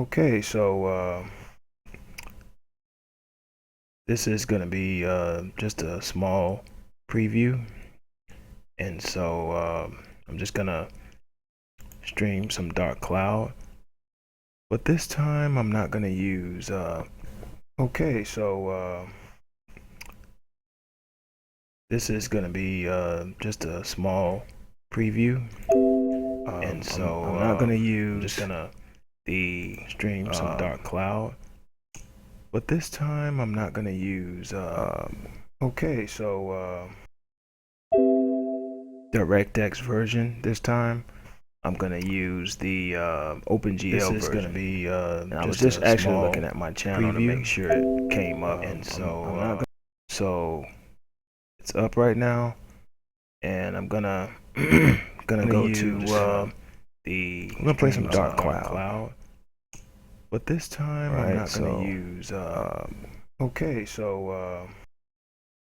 Okay, so this is going to be just a small preview, and so I'm just going to stream some dark cloud, but this time I'm not going to use okay, so this is going to be just a small preview, and so I'm not going to use, I'm just going to stream some dark cloud, but this time I'm not going to use okay, so DirectX version. This time I'm going to use the Opengl version. This is going to be I was just actually looking at my channel to make sure it came up, and so so it's up right now, and I'm gonna go to I'm gonna play some dark cloud. But this time I'm not going to use okay, so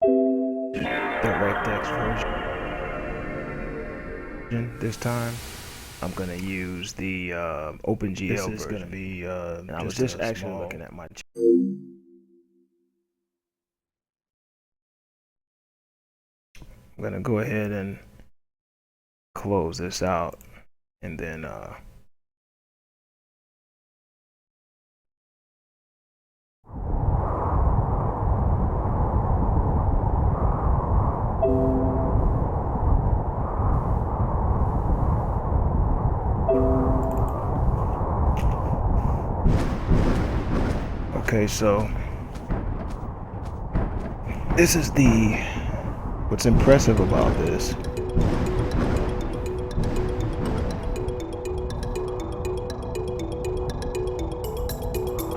DirectX version. This time I'm going to use the Opengl version. This is going to be I was just actually looking at my I'm going to go ahead and close this out, and then okay, so this is what's impressive about this.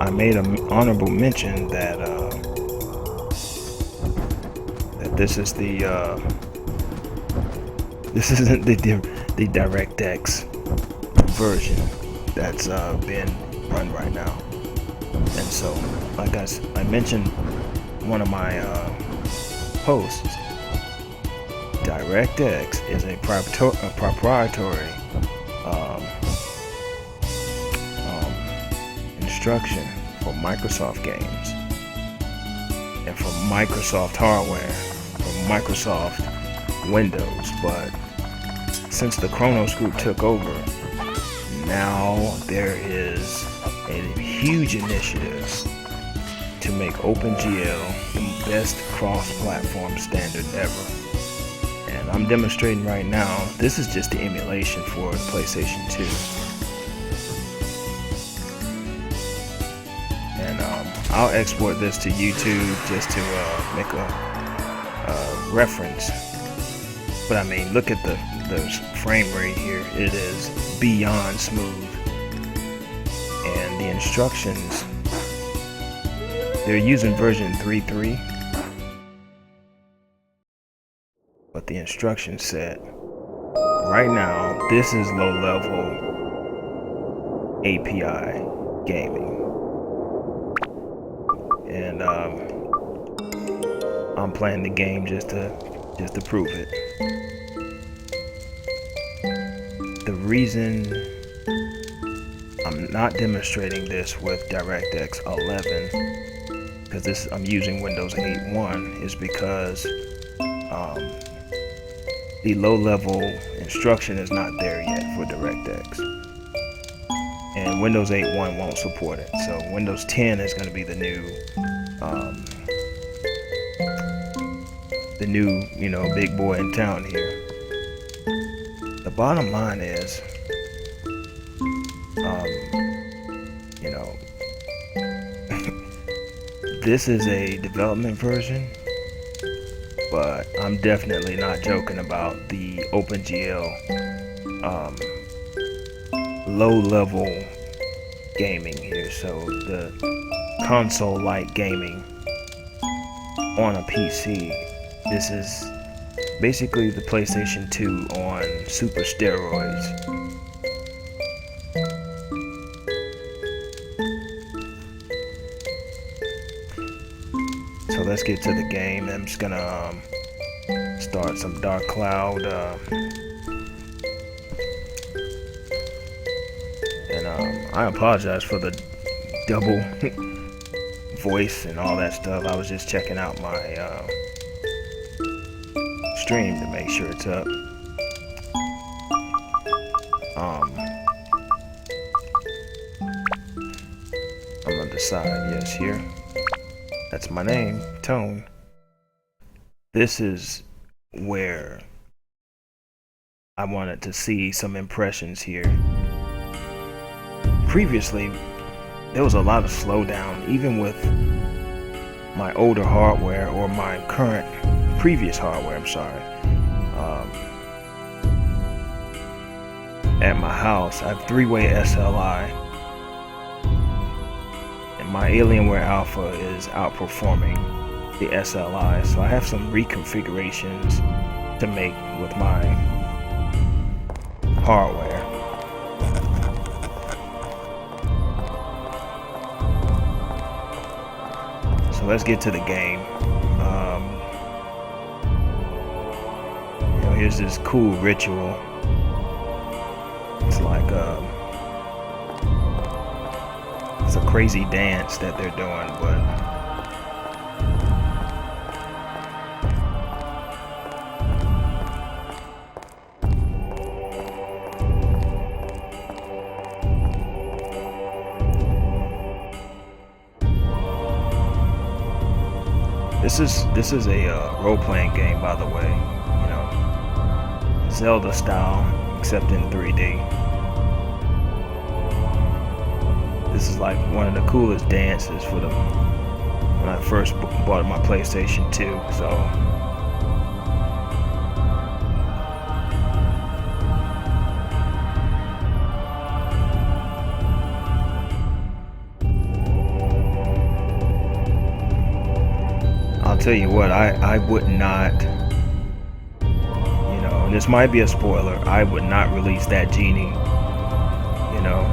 I made an honorable mention that that this isn't the DirectX version that's being run right now. And so, like I mentioned one of my posts, DirectX is a proprietary instruction for Microsoft games and for Microsoft hardware, for Microsoft Windows. But since the Kronos Group took over, now there is a huge initiative to make Opengl the best cross-platform standard ever. And I'm demonstrating right now, this is just the emulation for the PlayStation 2. And I'll export this to YouTube just to make a reference. But I mean, look at the frame rate here. It is beyond smooth. And the instructions, they're using version 3.3, but the instruction set right now, this is low-level API gaming, and I'm playing the game just to prove it. The reason I'm not demonstrating this with DirectX 11, because I'm using Windows 8.1, is because the low-level instruction is not there yet for DirectX, and Windows 8.1 won't support it. So Windows 10 is going to be the new, big boy in town here. The bottom line is, this is a development version, but I'm definitely not joking about the Opengl low-level gaming here. So the console-like gaming on a PC, this is basically the PlayStation 2 on super steroids. So let's get to the game. I'm just gonna start some dark cloud, and I apologize for the double voice and all that stuff. I was just checking out my stream to make sure it's up. I'm on the side, yes, here. That's my name, Tone. This is where I wanted to see some impressions here. Previously, there was a lot of slowdown, even with my older hardware or my previous hardware, I'm sorry. At my house, I have 3-way SLI, and my Alienware Alpha is outperforming the SLI, so I have some reconfigurations to make with my hardware. So let's get to the game. Here's this cool ritual. It's like it's a crazy dance that they're doing, but this is a role-playing game, by the way. You know, Zelda style, except in 3D. This is like one of the coolest dances for when I first bought my PlayStation 2. So I'll tell you what, I would not, you know, and this might be a spoiler, I would not release that genie, you know,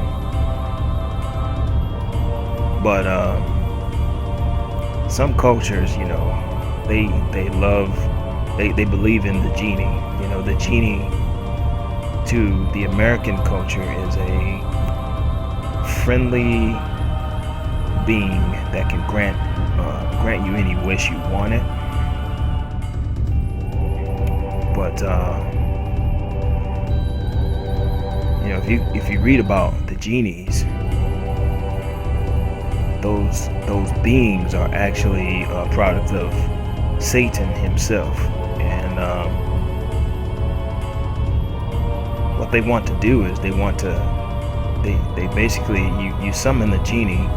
but some cultures, you know, they believe in the genie. You know, the genie to the American culture is a friendly being that can grant you any wish you wanted. But you know, if you read about the genies, those beings are actually a product of Satan himself, and what they want to do is they basically you summon the genie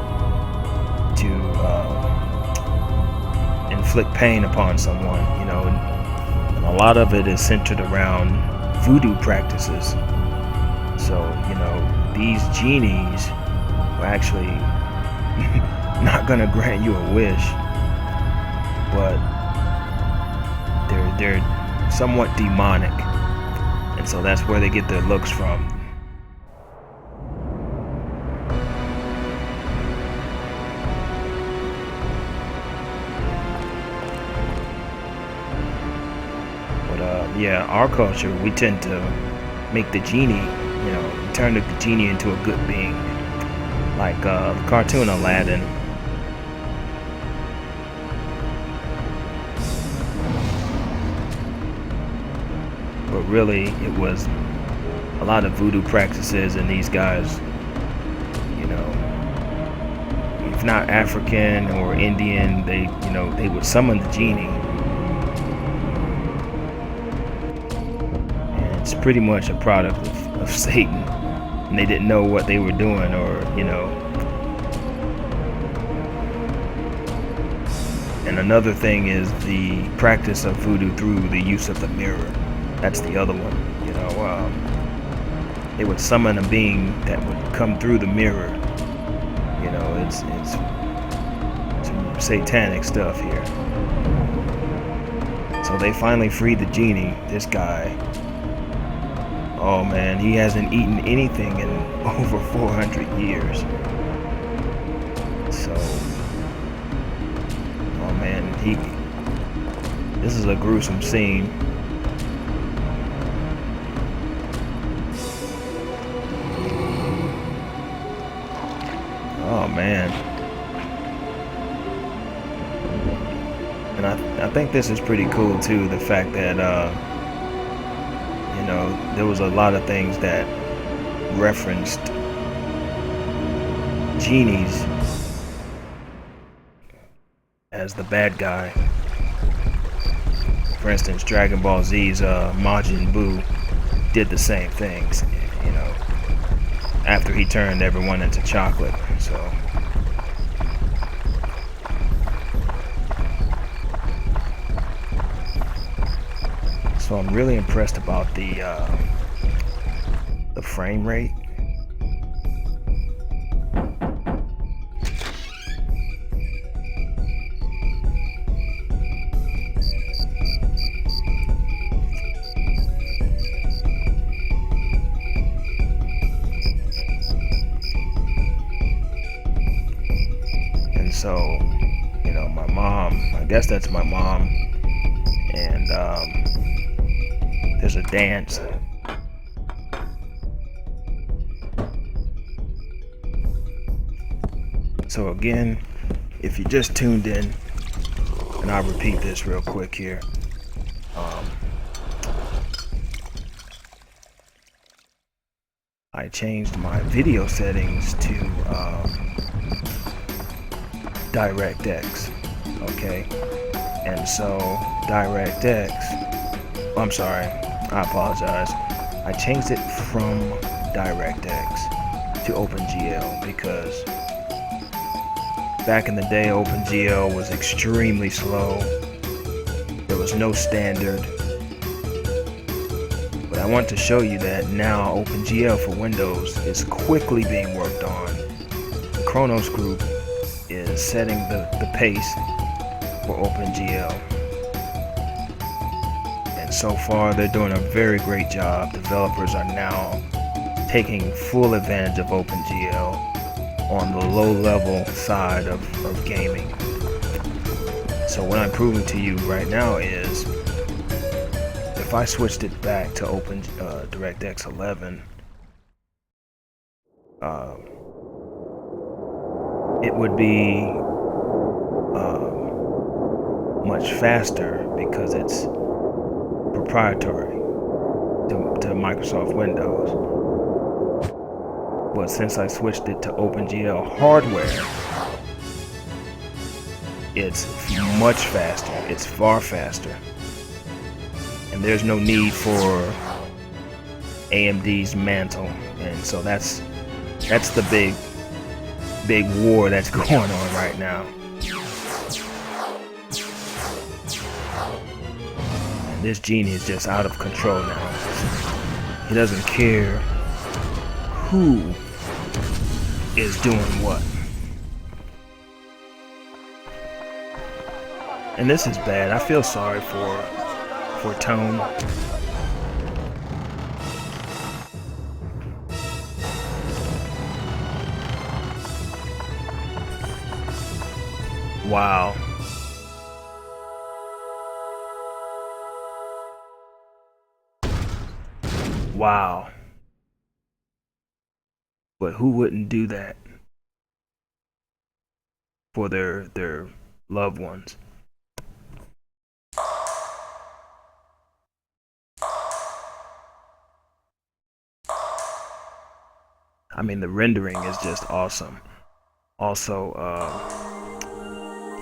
to inflict pain upon someone, you know, and a lot of it is centered around voodoo practices. So, you know, these genies are actually not gonna grant you a wish, but they're somewhat demonic, and so that's where they get their looks from. Yeah, our culture, we tend to make the genie, you know, turn the genie into a good being, like the cartoon Aladdin. But really, it was a lot of voodoo practices, and these guys, you know, if not African or Indian, they would summon the genie. It's pretty much a product of Satan, and they didn't know what they were doing, or, you know. And another thing is the practice of voodoo through the use of the mirror. That's the other one, you know. They would summon a being that would come through the mirror. You know, it's some satanic stuff here. So they finally freed the genie, this guy. Oh man, he hasn't eaten anything in over 400 years. So, oh man, this is a gruesome scene. Oh man. And I think this is pretty cool too, the fact that you know, there was a lot of things that referenced genies as the bad guy. For instance, Dragon Ball Z's Majin Buu did the same things, you know, after he turned everyone into chocolate. So I'm really impressed about the frame rate. And so, you know, my mom, I guess that's my mom, and there's a dance. So again, if you just tuned in, and I'll repeat this real quick here. I changed my video settings to DirectX, okay? And so DirectX, I'm sorry, I apologize. I changed it from DirectX to Opengl because back in the day, Opengl was extremely slow. There was no standard. But I want to show you that now Opengl for Windows is quickly being worked on. The Kronos group is setting the pace for Opengl. And so far, they're doing a very great job. Developers are now taking full advantage of Opengl on the low-level side of gaming. So what I'm proving to you right now is, if I switched it back to DirectX 11, it would be much faster because it's proprietary to Microsoft Windows. But since I switched it to Opengl hardware, it's much faster. It's far faster. And there's no need for AMD's mantle. And so that's the big war that's going on right now. And this genie is just out of control now. He doesn't care who is doing what. And this is bad. I feel sorry for Tone. Wow. Wow. But who wouldn't do that for their loved ones? I mean, the rendering is just awesome. Also,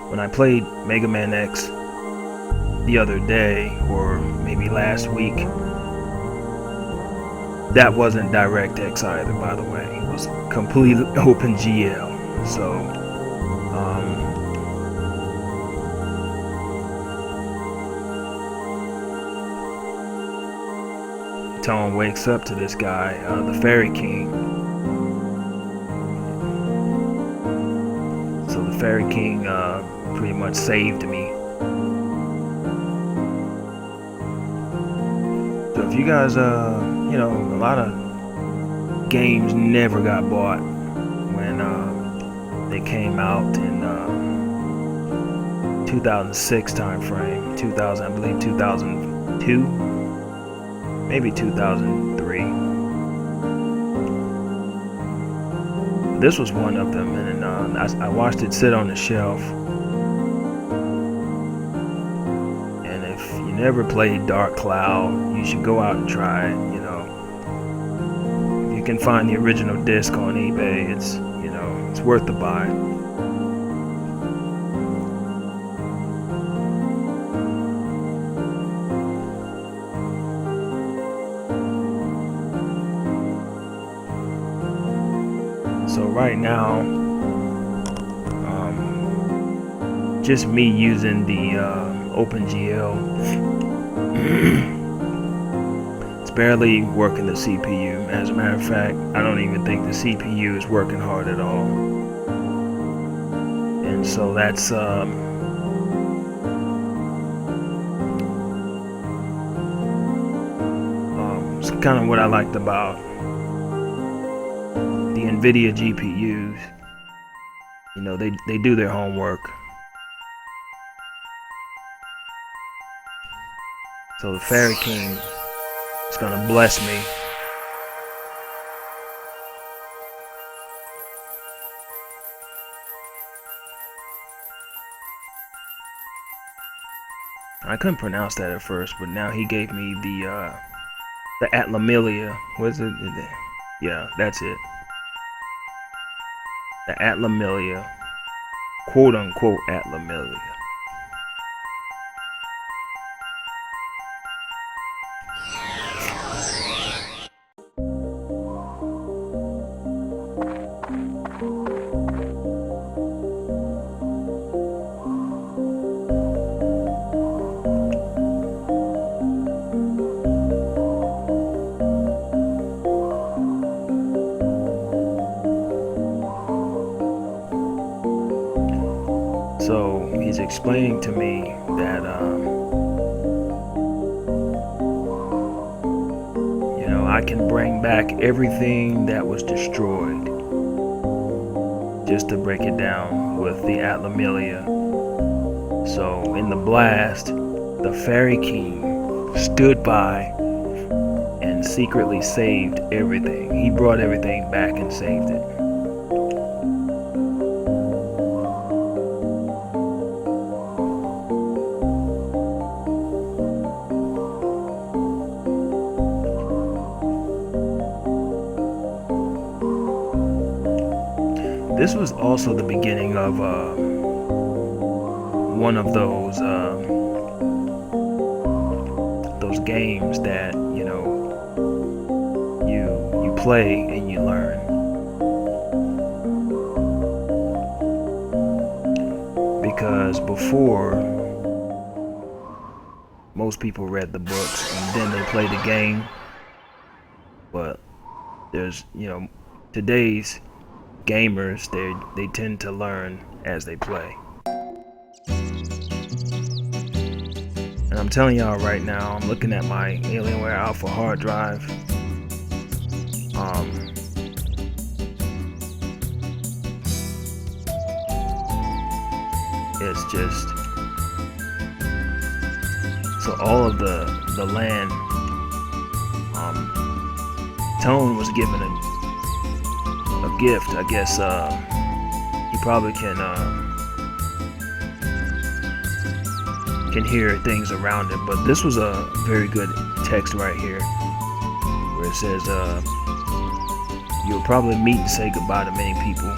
when I played Mega Man X the other day, or maybe last week, that wasn't DirectX either, by the way. It was completely Opengl. So, Tone wakes up to this guy, the Fairy King. So the Fairy King pretty much saved me. So if you guys, you know, a lot of games never got bought when they came out in 2006 time frame, 2000, I believe 2002, maybe 2003. this was one of them, and I watched it sit on the shelf. And if you never played Dark Cloud, you should go out and try it. You know, if you can find the original disc on eBay, it's, you know, it's worth the buy. So right now, just me using the Opengl. It's barely working the CPU. As a matter of fact, I don't even think the CPU is working hard at all. And so that's it's kind of what I liked about the NVIDIA GPUs. You know, they do their homework. So the Fairy King is gonna bless me. I couldn't pronounce that at first, but now he gave me the ATLA Miglia. What is it? Yeah, that's it. The ATLA Miglia, quote unquote ATLA Miglia. So he's explaining to me that, you know, I can bring back everything that was destroyed. Just to break it down with the ATLA Miglia. So in the blast, the Fairy King stood by and secretly saved everything. He brought everything back and saved it. This was also the beginning of one of those games that, you know, you play and you learn. Because before, most people read the books and then they play the game. But there's, you know, today's gamers, they tend to learn as they play. And I'm telling y'all right now, I'm looking at my Alienware Alpha hard drive. It's just, so all of the LAN, Tone was given a gift. I guess he probably can hear things around it, but this was a very good text right here where it says you'll probably meet and say goodbye to many people.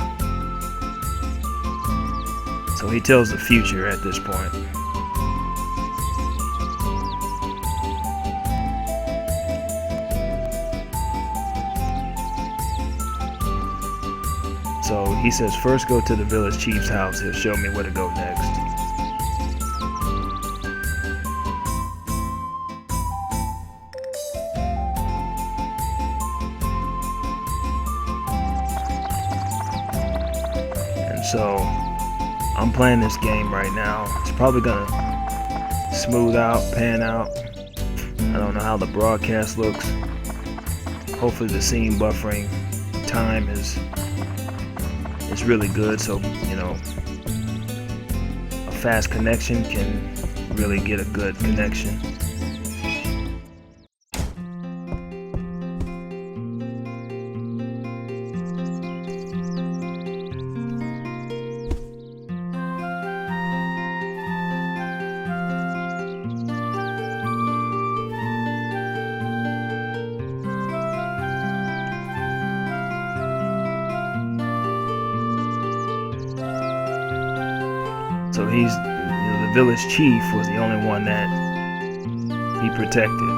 So he tells the future at this point. So he says, first go to the village chief's house. He'll show me where to go next. And so I'm playing this game right now. It's probably gonna smooth out, pan out. I don't know how the broadcast looks. Hopefully the scene buffering time is really good, so, you know, a fast connection can really get a good connection. So he's, the village chief was the only one that he protected,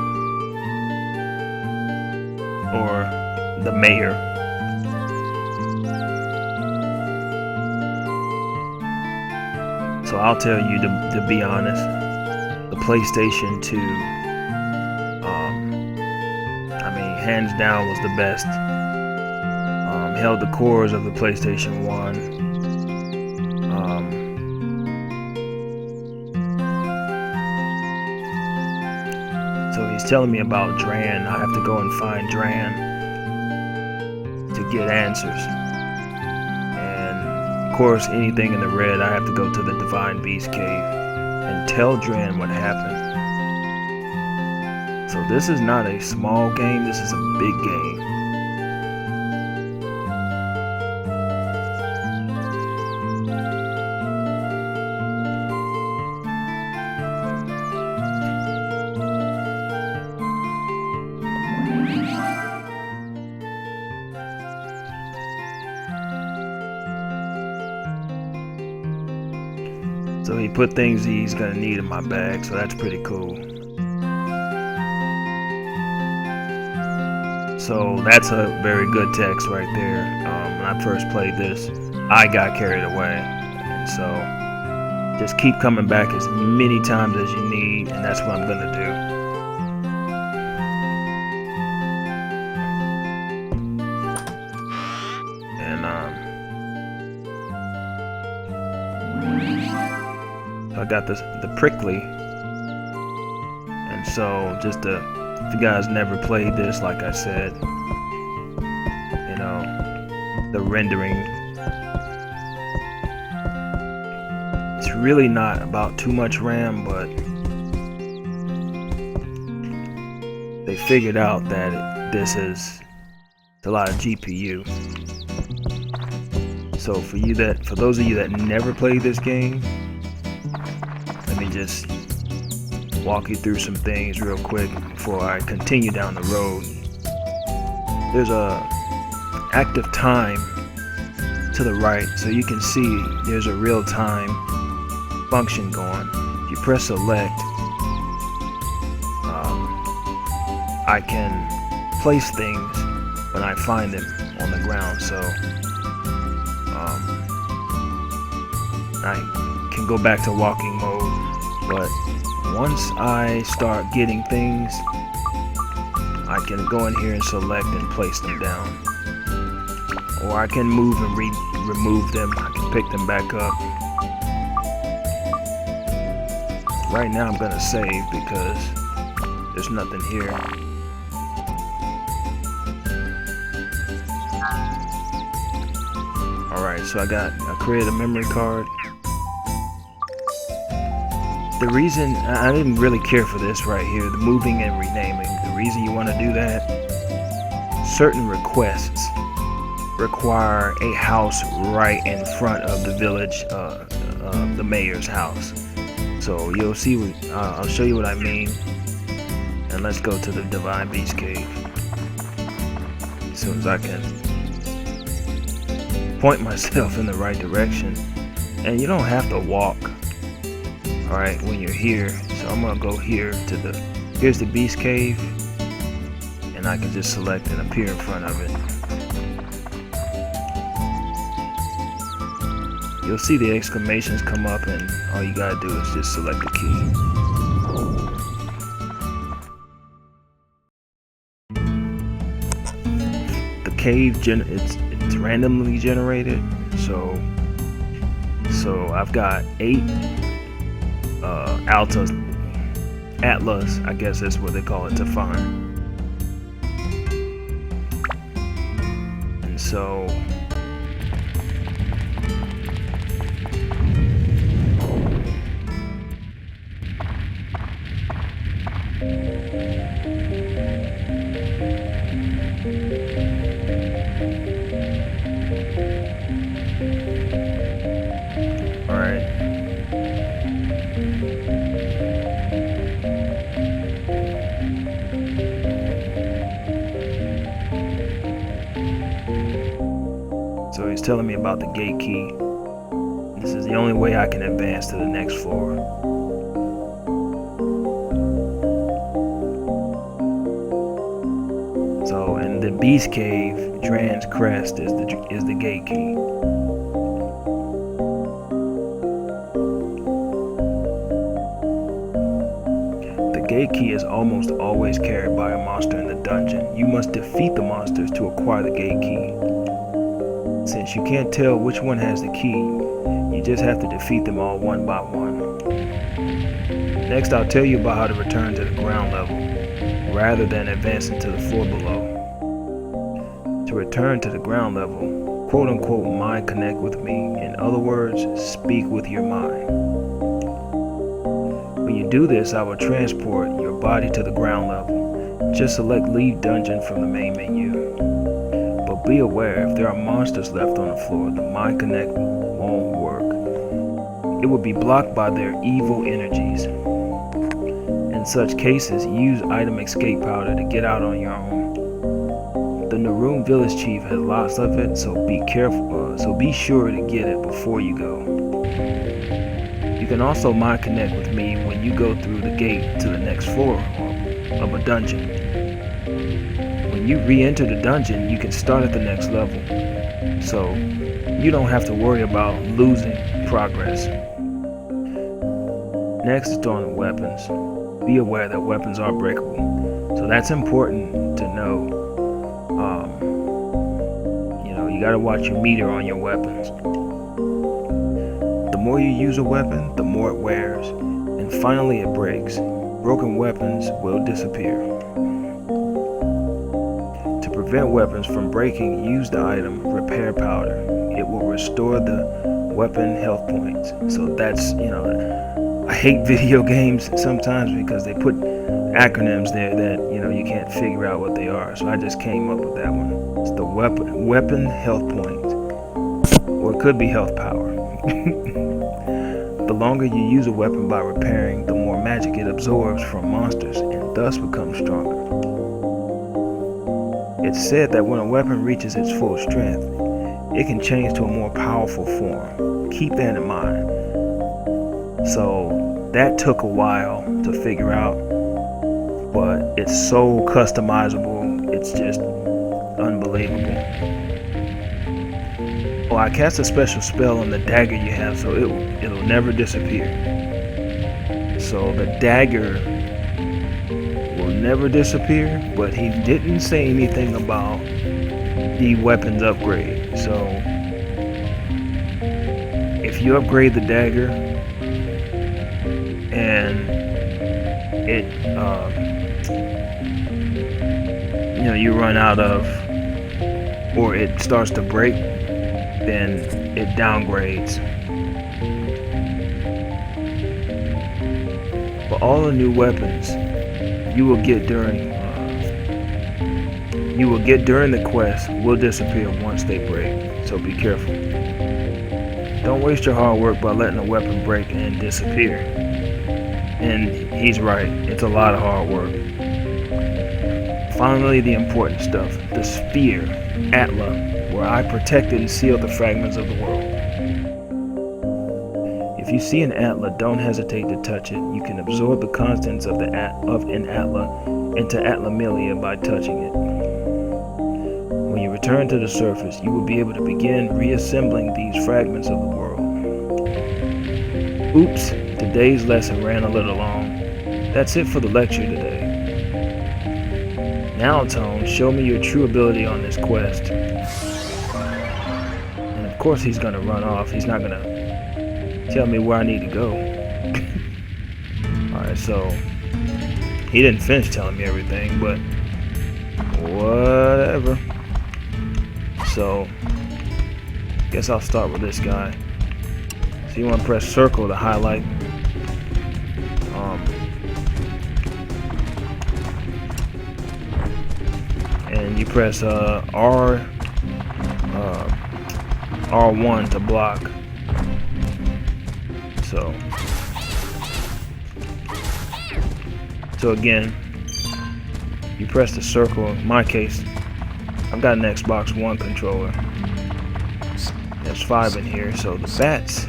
or the mayor. So I'll tell you, to be honest, the PlayStation 2, I mean, hands down was the best. Held the cores of the PlayStation 1. So he's telling me about Dran. I have to go and find Dran to get answers. And of course, anything in the red, I have to go to the Divine Beast Cave and tell Dran what happened. So this is not a small game, this is a big game. So he put things he's gonna need in my bag, so that's pretty cool. So that's a very good text right there. When I first played this, I got carried away. And so just keep coming back as many times as you need, and that's what I'm gonna do. I got the prickly, and so just if you guys never played this, like I said, you know, the rendering, it's really not about too much RAM, but they figured out that this is a lot of GPU. So for those of you that never played this game, let me just walk you through some things real quick before I continue down the road. There's a active time to the right, so you can see there's a real-time function going. If you press select, I can place things when I find them on the ground. So I can go back to walking mode, but once I start getting things, I can go in here and select and place them down, or I can move and remove them. I can pick them back up. Right now I'm gonna save because there's nothing here. Alright, so I created a memory card. The reason, I didn't really care for this right here, the moving and renaming. The reason you want to do that, certain requests require a house right in front of the village, the mayor's house. So you'll see, I'll show you what I mean. And let's go to the Divine Beast Cave. As soon as I can point myself in the right direction. And you don't have to walk. Alright, when you're here, so I'm gonna go here to here's the Beast Cave, and I can just select and appear in front of it. You'll see the exclamations come up, and all you gotta do is just select the key. The cave, it's randomly generated, so I've got 8 Atlas, I guess that's what they call it, to find. And so telling me about the gate key. This is the only way I can advance to the next floor. So in the Beast Cave, Dran's Crest is the gate key. The gate key is almost always carried by a monster in the dungeon. You must defeat the monsters to acquire the gate key. Since you can't tell which one has the key, you just have to defeat them all one by one. Next, I'll tell you about how to return to the ground level, rather than advancing to the floor below. To return to the ground level, quote unquote mind connect with me, in other words, speak with your mind. When you do this, I will transport your body to the ground level. Just select leave dungeon from the main menu. But be aware, if there are monsters left on the floor, the mind connect won't work. It will be blocked by their evil energies. In such cases, use item escape powder to get out on your own. The Naroon village chief has lots of it, so be careful. So be sure to get it before you go. You can also mind connect with me when you go through the gate to the next floor of a dungeon. When you re-enter the dungeon, you can start at the next level, so you don't have to worry about losing progress. Next is throwing weapons. Be aware that weapons are breakable, so that's important to know. You gotta watch your meter on your weapons. The more you use a weapon, the more it wears, and finally it breaks. Broken weapons will disappear. To prevent weapons from breaking, use the item repair powder. It will restore the weapon health points. So that's, I hate video games sometimes because they put acronyms there that, you can't figure out what they are. So I just came up with that one. It's the weapon health points. Or it could be health power. The longer you use a weapon by repairing, the more magic it absorbs from monsters and thus becomes stronger. It's said that when a weapon reaches its full strength, it can change to a more powerful form. Keep that in mind. So that took a while to figure out, but it's so customizable, it's just unbelievable. Oh, I cast a special spell on the dagger you have, so it'll never disappear. So the dagger will never disappear, but he didn't say anything about the weapons upgrade. So if you upgrade the dagger and it you run out of, or it starts to break, then it downgrades. But all the new weapons you will get during the quest will disappear once they break, so be careful. Don't waste your hard work by letting a weapon break and disappear. And he's right, it's a lot of hard work. Finally, the important stuff, the sphere, ATLA, where I protected and sealed the fragments of the world. If you see an ATLA, don't hesitate to touch it. You can absorb the contents of an ATLA into ATLA Miglia by touching it. When you return to the surface, you will be able to begin reassembling these fragments of the world. Oops, today's lesson ran a little long. That's it for the lecture today. Now, Tone, show me your true ability on this quest. And of course he's gonna run off. He's not gonna tell me where I need to go. Alright, so he didn't finish telling me everything, but whatever. So guess I'll start with this guy. So you want to press circle to highlight. And you press R1 to block. So again, you press the circle. In my case, I've got an Xbox One controller. There's 5 in here, so the bats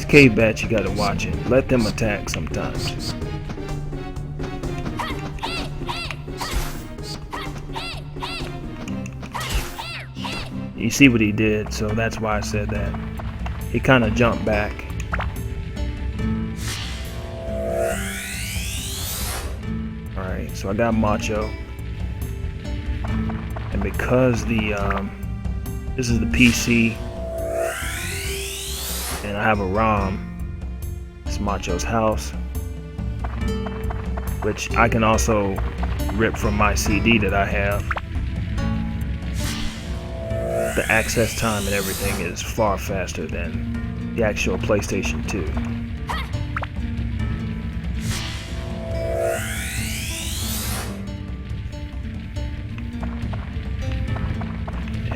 cave bats, you gotta watch it. Let them attack sometimes. You see what he did, so that's why I said that. He kind of jumped back. Alright, so I got Macho. And because this is the PC, and I have a ROM, it's Macho's house, which I can also rip from my CD that I have. The access time and everything is far faster than the actual PlayStation 2.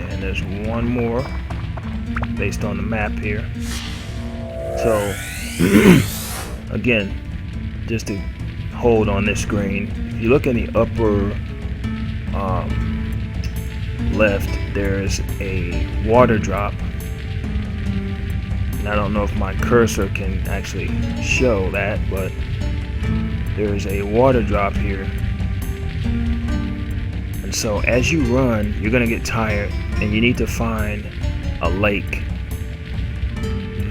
And there's one more based on the map here. So again, just to hold on this screen, if you look in the upper left, there's a water drop, and I don't know if my cursor can actually show that, but there's a water drop here. And so as you run, you're gonna get tired and you need to find a lake.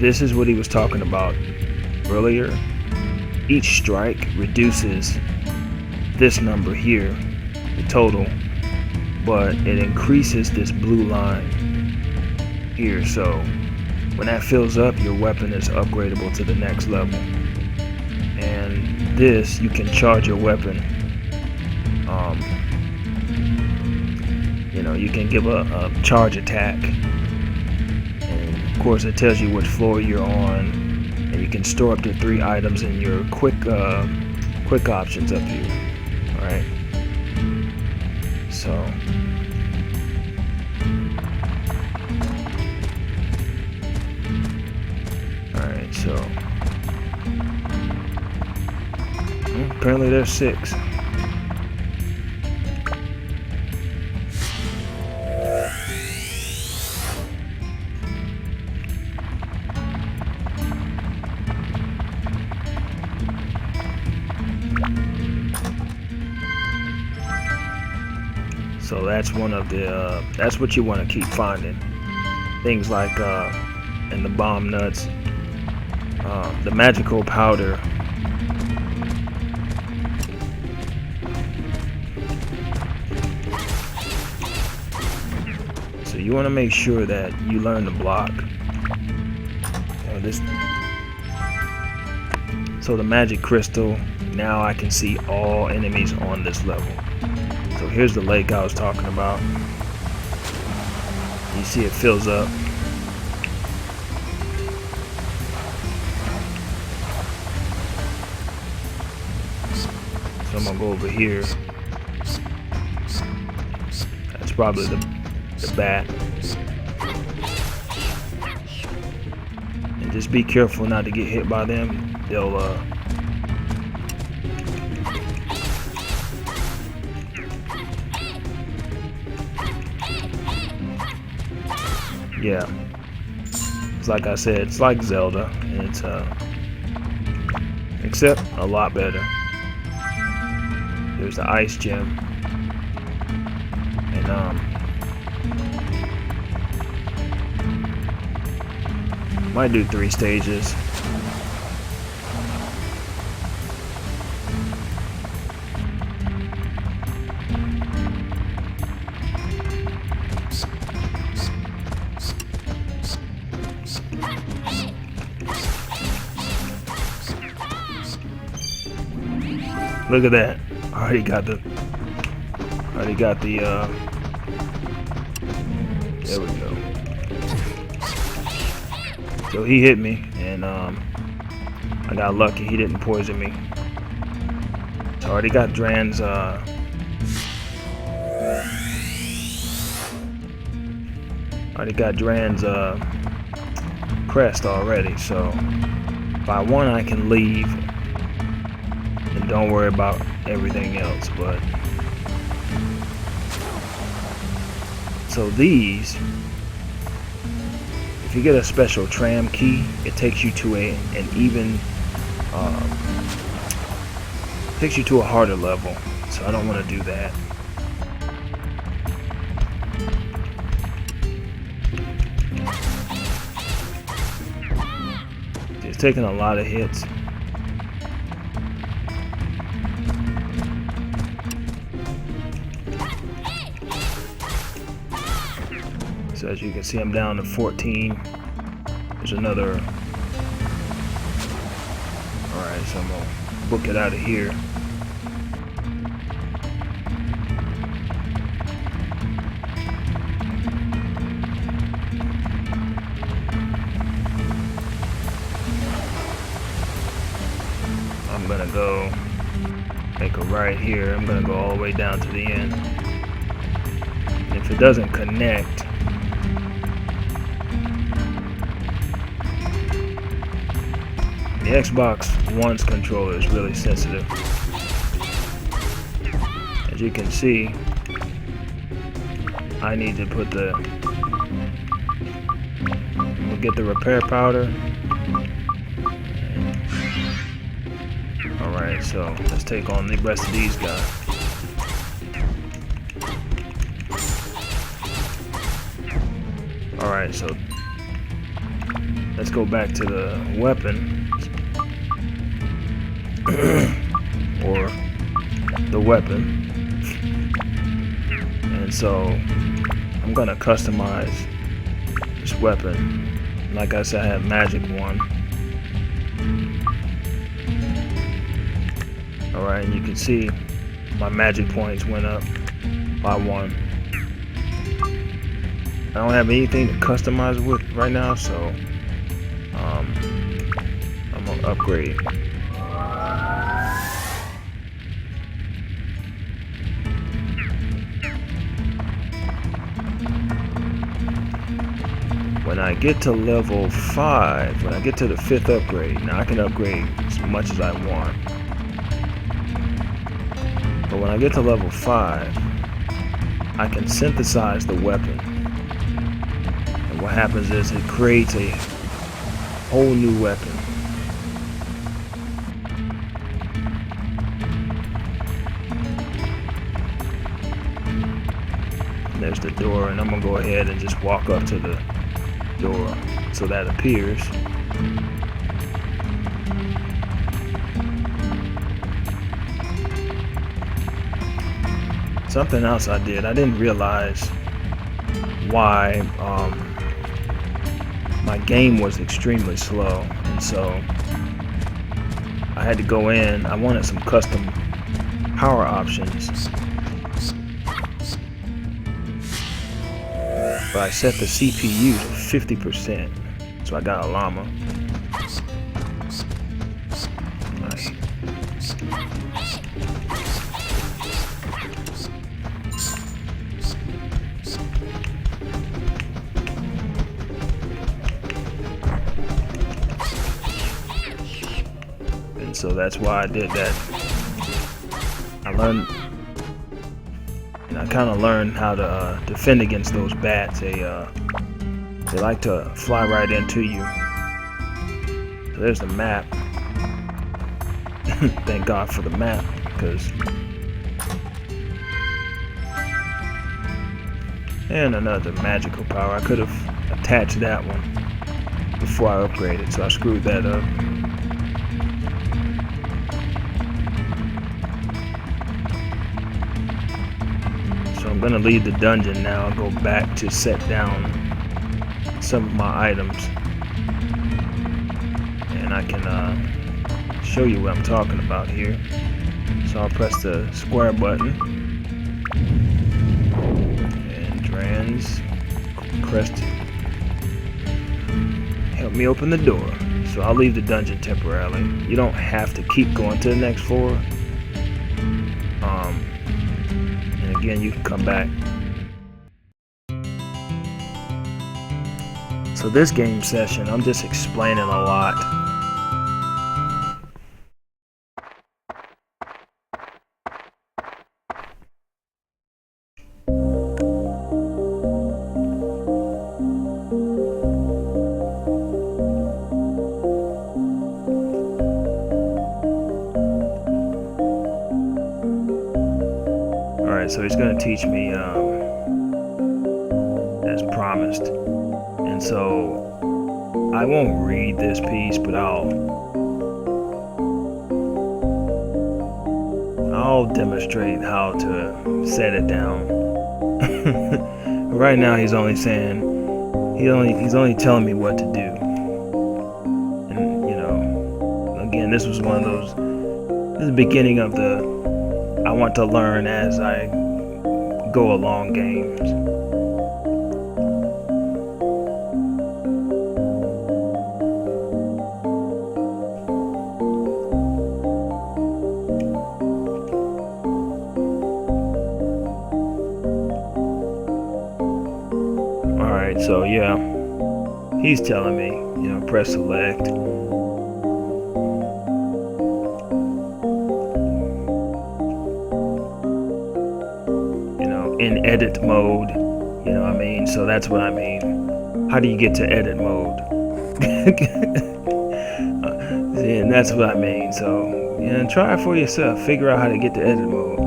This is what he was talking about earlier. Each strike reduces this number here, the total, but it increases this blue line here. So when that fills up, your weapon is upgradable to the next level. And this, you can charge your weapon. You know, you can give a charge attack, and of course it tells you which floor you're on, and you can store up to 3 items in your quick options up here. All right, so so apparently there's 6. So that's one of the that's what you want to keep finding. Things like and the bomb nuts, the magical powder, so you want to make sure that you learn to block. So the magic crystal, now I can see all enemies on this level. So here's the lake I was talking about. You see it fills up. So I'm gonna go over here. That's probably the bat. And just be careful not to get hit by them. They'll yeah. It's like I said, it's like Zelda, and it's except a lot better. There's the ice gem, and might do 3 stages. Look at that. Already got the there we go. So he hit me, and I got lucky he didn't poison me. So I already got Dran's crest already, so if I want I can leave and don't worry about everything else. But so these, if you get a special tram key, it takes you to an even takes you to a harder level, so I don't want to do that. It's taking a lot of hits. So as you can see, I'm down to 14. There's another. Alright, so I'm gonna book it out of here. I'm gonna go make a right here. I'm gonna go all the way down to the end. And if it doesn't connect, the Xbox One's controller is really sensitive. As you can see, I need to put we'll get the repair powder. Alright, so let's take on the rest of these guys. Alright, so let's go back to the weapon. Or the weapon. And so I'm gonna customize this weapon. Like I said, I have magic one. Alright, and you can see my magic points went up by 1. I don't have anything to customize with right now, so I'm gonna upgrade. When I get to level 5, when I get to the 5th upgrade, now I can upgrade as much as I want. But when I get to level 5, I can synthesize the weapon. And what happens is it creates a whole new weapon. And there's the door, and I'm gonna go ahead and just walk up to the door so that appears. Something else I didn't realize why my game was extremely slow, and so I had to go in. I wanted some custom power options, but I set the CPU to 50%, so I got a llama. Nice. And so that's why I did that. I learned, and I kind of learned how to defend against those bats. They like to fly right into you. So there's the map. Thank God for the map, because and another magical power. I could have attached that one before I upgraded, so I screwed that up. So I'm gonna leave the dungeon now and go back to set down some of my items, and I can show you what I'm talking about here. So I'll press the square button and trans crest, help me open the door. So I'll leave the dungeon temporarily. You don't have to keep going to the next floor, and again you can come back. So this game session, I'm just explaining a lot. Alright, so he's going to teach me as promised. And so I won't read this piece, but I'll demonstrate how to set it down. Right now he's only saying he's only telling me what to do. And you know, again, this was one of those, this is the beginning of the I want to learn as I go along games. Alright, so yeah, he's telling me, you know, press select. In edit mode, you know what I mean? So that's what I mean. How do you get to edit mode? And that's what I mean. So, yeah, try it for yourself. Figure out how to get to edit mode.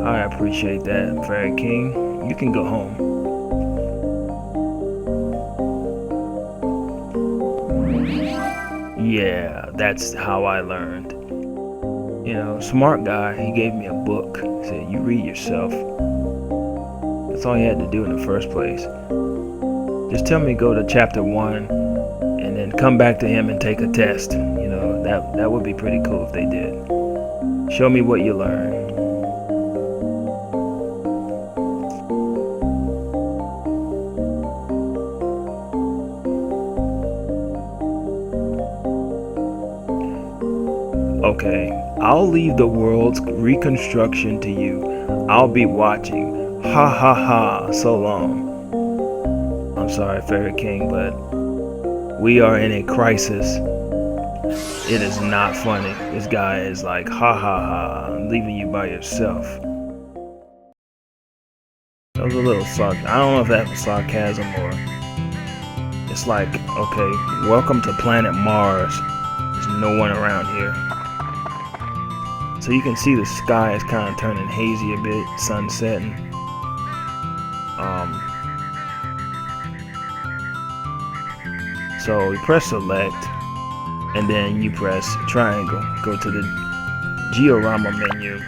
I appreciate that, Fairy King. You can go home. Yeah, that's how I learned. You know, smart guy, he gave me a book. He said, you read yourself. That's all you had to do in the first place. Just tell me go to chapter 1 and then come back to him and take a test. You know, that would be pretty cool if they did. Show me what you learned. Okay, I'll leave the world's reconstruction to you. I'll be watching. Ha ha ha, so long. I'm sorry, Fairy King, but we are in a crisis. It is not funny. This guy is like, ha ha ha, I'm leaving you by yourself. That was a little I don't know if that was sarcasm or it's like, okay, welcome to planet Mars. There's no one around here. So you can see the sky is kind of turning hazy a bit, sun setting. So you press select and then you press triangle, go to the diorama menu,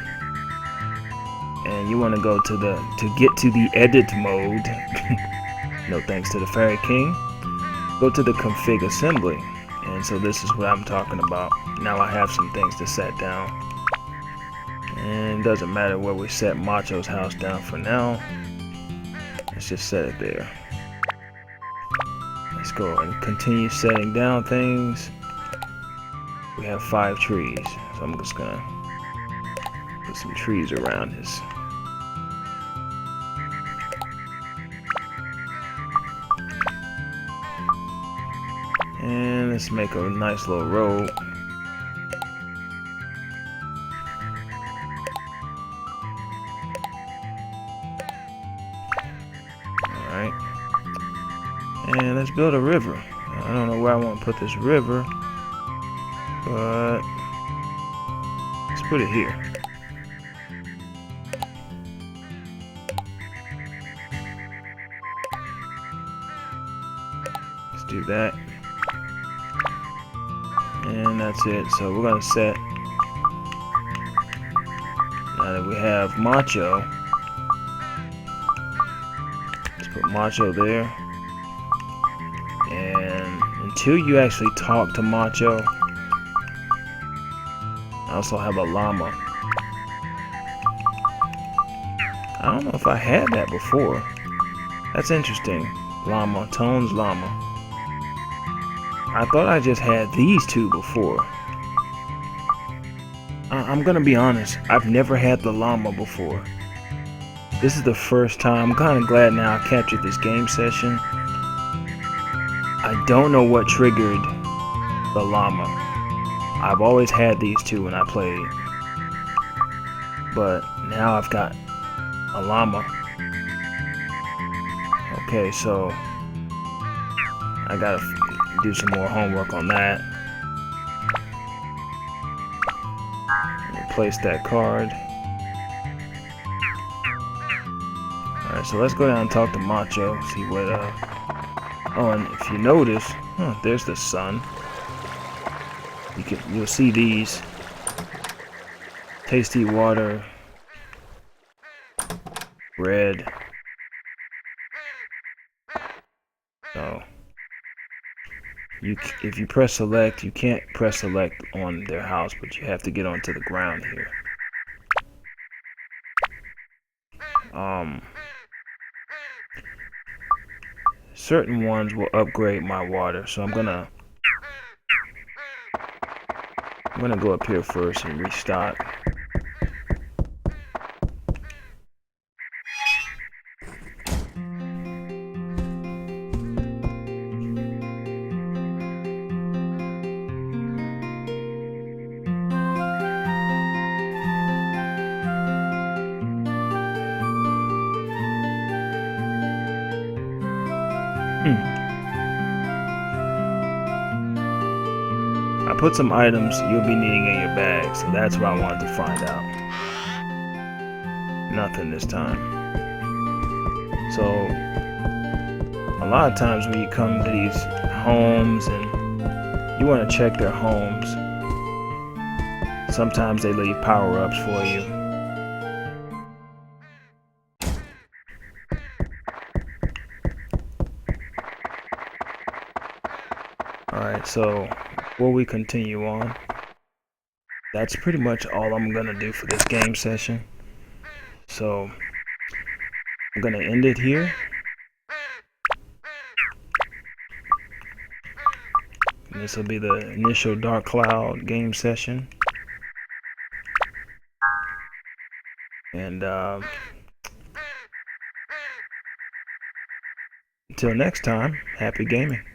and you want to go to get to the edit mode. No thanks to the Fairy King. Go to the config assembly, and so this is what I'm talking about. Now I have some things to set down, and it doesn't matter where we set Macho's house down for now. Let's just set it there. Let's go and continue setting down things. We have 5 trees, so I'm just gonna put some trees around this. And let's make a nice little road. Alright. And let's build a river. I don't know where I want to put this river, but let's put it here. Let's do that. And that's it. So we're going to set, now that we have Macho, let's put Macho there. And until you actually talk to Macho, I also have a llama. I don't know if I had that before. That's interesting. Llama, Tone's llama. I thought I just had these two before. I'm gonna be honest, I've never had the llama before. This is the first time. I'm kind of glad now I captured this game session. I don't know what triggered the llama. I've always had these two when I played, but now I've got a llama. Okay, so I gotta do some more homework on that. Replace that card. Alright, so let's go down and talk to Macho, see what, oh, and if you notice, there's the sun. You'll see these. Tasty water. Red. So, if you press select, you can't press select on their house, but you have to get onto the ground here. Certain ones will upgrade my water, so I'm gonna go up here first and restock. I put some items you'll be needing in your bag, so that's what I wanted to find out. Nothing this time. So, a lot of times when you come to these homes and you want to check their homes, sometimes they leave power-ups for you. Alright, so before we continue on, that's pretty much all I'm gonna do for this game session. So I'm gonna end it here. And this will be the initial Dark Cloud game session. And until next time, happy gaming.